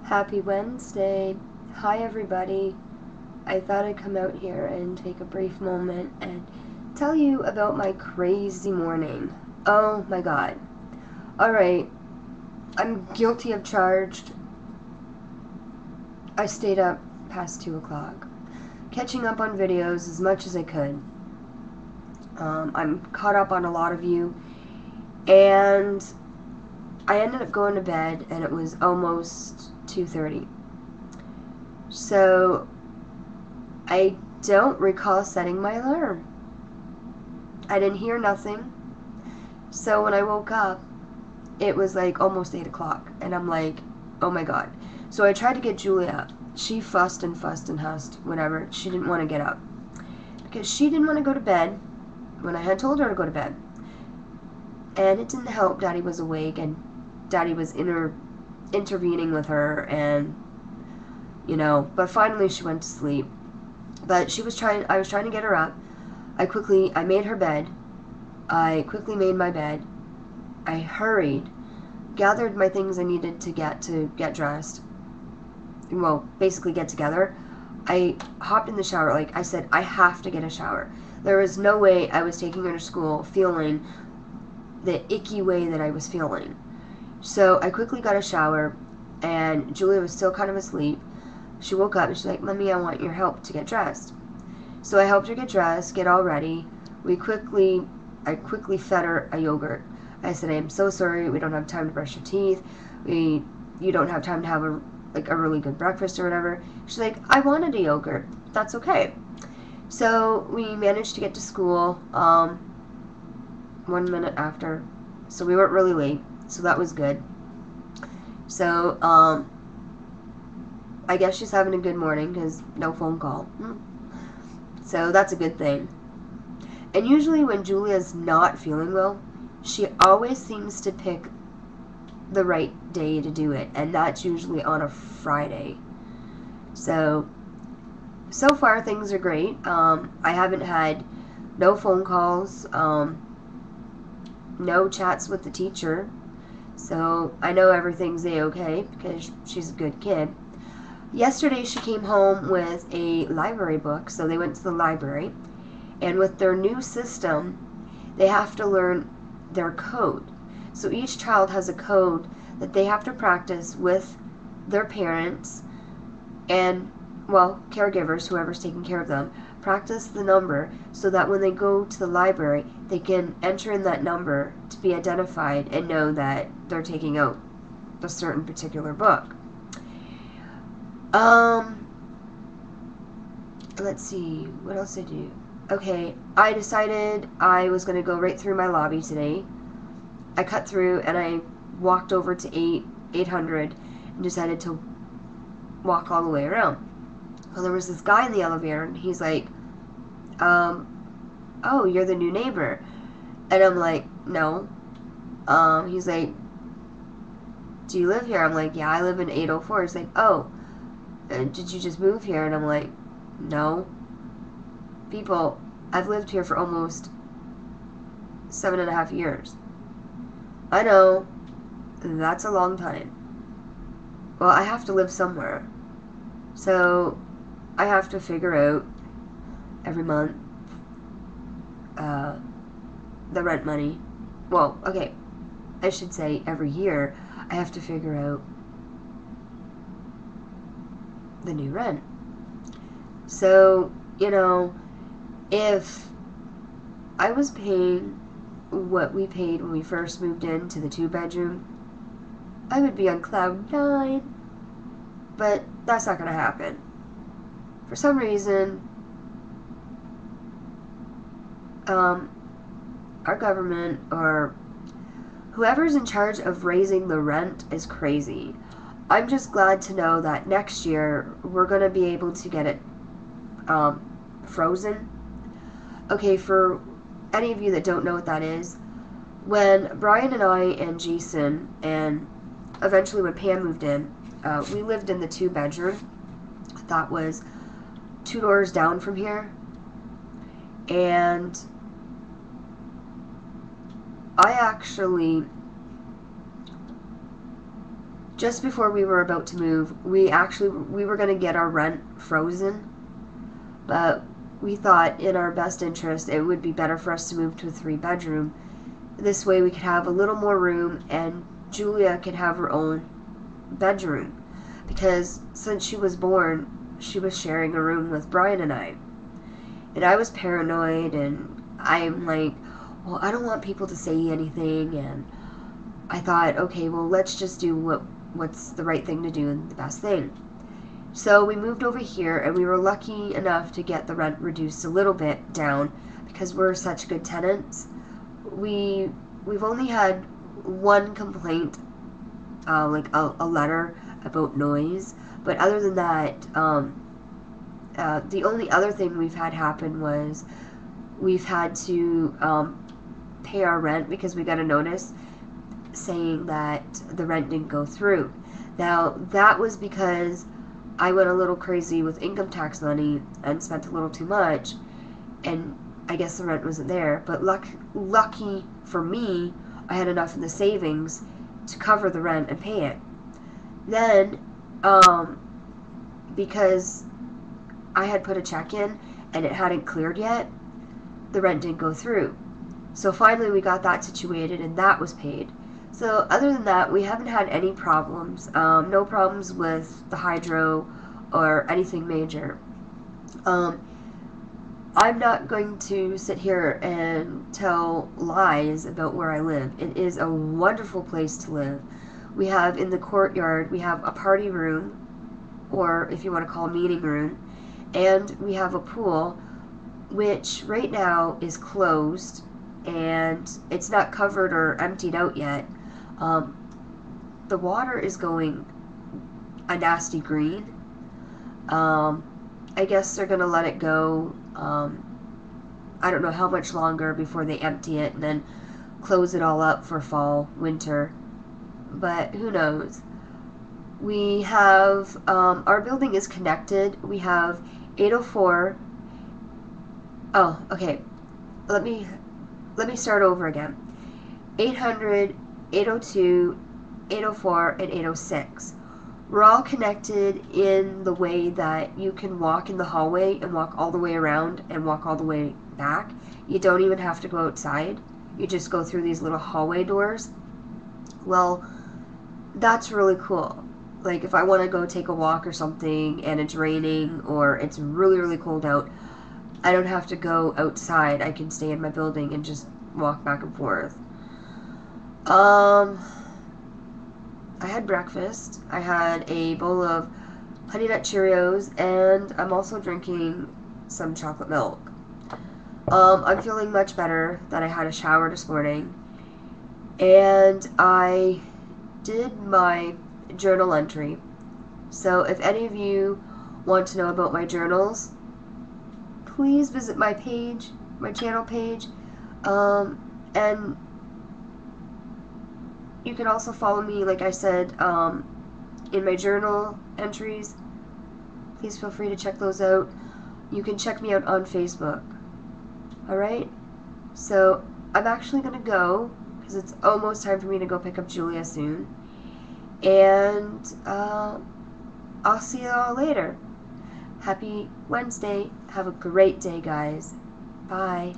Happy Wednesday. Hi, everybody. I thought I'd come out here and take a brief moment and tell you about my crazy morning. Oh my god. Alright, I'm guilty of charged. I stayed up past 2 o'clock, catching up on videos as much as I could. I'm caught up on a lot of you, and I ended up going to bed, and it was almost 2:30. So I don't recall setting my alarm. I didn't hear nothing. So when I woke up, it was like almost 8 o'clock, and I'm like, oh my god. So I tried to get Julia up. She fussed and hussed, whatever. She didn't want to get up because she didn't want to go to bed when I had told her to go to bed. And it didn't help. Daddy was awake, and Daddy was intervening with her, and but finally she went to sleep. But I was trying to get her up. I made her bed. I quickly made my bed. I hurried, gathered my things I needed to get dressed. Well, basically get together. I hopped in the shower. Like I said, I have to get a shower. There was no way I was taking her to school feeling the icky way that I was feeling. So I quickly got a shower, and Julia was still kind of asleep. She woke up and she's like, Mommy, I want your help to get dressed. So I helped her get dressed, get all ready. I quickly fed her a yogurt. I said, I am so sorry, we don't have time to brush your teeth. You don't have time to have a really good breakfast or whatever. She's like, I wanted a yogurt. That's okay. So we managed to get to school 1 minute after. So we weren't really late. So that was good. So, I guess she's having a good morning because no phone call. So that's a good thing. And usually when Julia's not feeling well, she always seems to pick the right day to do it, and that's usually on a Friday. So far things are great. I haven't had no phone calls, no chats with the teacher, so I know everything's a-okay because she's a good kid. Yesterday she came home with a library book, so they went to the library, and with their new system, they have to learn their code. So each child has a code that they have to practice with their parents and, well, caregivers, whoever's taking care of them, practice the number so that when they go to the library, they can enter in that number to be identified and know that they're taking out a certain particular book. Let's see, what else did I do? Okay, I decided I was going to go right through my lobby today. I cut through and I walked over to 800 and decided to walk all the way around. Well, there was this guy in the elevator, and he's like, oh, you're the new neighbor. And I'm like, no. He's like, do you live here? I'm like, yeah, I live in 804. He's like, oh, did you just move here? And I'm like, no. People, I've lived here for almost 7.5 years. I know, that's a long time. Well, I have to live somewhere. So, I have to figure out every month the rent money. Well, okay, I should say every year I have to figure out the new rent. So, if I was paying what we paid when we first moved into the 2-bedroom, I would be on cloud 9, but that's not going to happen. For some reason, our government, or whoever's in charge of raising the rent, is crazy. I'm just glad to know that next year we're going to be able to get it frozen. Okay, for any of you that don't know what that is, when Brian and I and Jason, and eventually when Pam moved in, we lived in the 2-bedroom that was 2 doors down from here, and I actually just before we were about to move, we were going to get our rent frozen, but we thought in our best interest it would be better for us to move to a 3-bedroom. This way we could have a little more room and Julia could have her own bedroom, because since she was born, she was sharing a room with Brian and I. And I was paranoid, and I'm like, well, I don't want people to say anything, and I thought, okay, well, let's just do what's the right thing to do and the best thing. So we moved over here, and we were lucky enough to get the rent reduced a little bit down because we're such good tenants. We've only had one complaint, like a letter about noise, but other than that, the only other thing we've had happen was we've had to pay our rent because we got a notice saying that the rent didn't go through. Now, that was because I went a little crazy with income tax money and spent a little too much, and I guess the rent wasn't there. But lucky for me, I had enough in the savings to cover the rent and pay it. Then, because I had put a check in and it hadn't cleared yet, the rent didn't go through. So finally we got that situated and that was paid. So other than that, we haven't had any problems. No problems with the hydro or anything major. I'm not going to sit here and tell lies about where I live. It is a wonderful place to live. We have in the courtyard, we have a party room, or if you want to call a meeting room, and we have a pool, which right now is closed, and it's not covered or emptied out yet. The water is going a nasty green. I guess they're going to let it go. I don't know how much longer before they empty it and then close it all up for fall, winter. But who knows? We have, our building is connected. We have 804. Oh, okay. Let me start over again. 800, 802, 804, and 806. We're all connected in the way that you can walk in the hallway and walk all the way around and walk all the way back. You don't even have to go outside. You just go through these little hallway doors. Well, that's really cool. Like if I want to go take a walk or something and it's raining or it's really, really cold out, I don't have to go outside. I can stay in my building and just walk back and forth. I had breakfast. I had a bowl of Honey Nut Cheerios, and I'm also drinking some chocolate milk. I'm feeling much better that I had a shower this morning, and I did my journal entry. So if any of you want to know about my journals, please visit my page, my channel page, and you can also follow me, like I said, in my journal entries. Please feel free to check those out. You can check me out on Facebook. Alright? So, I'm actually going to go, because it's almost time for me to go pick up Julia soon. And, I'll see you all later. Happy Wednesday. Have a great day, guys. Bye.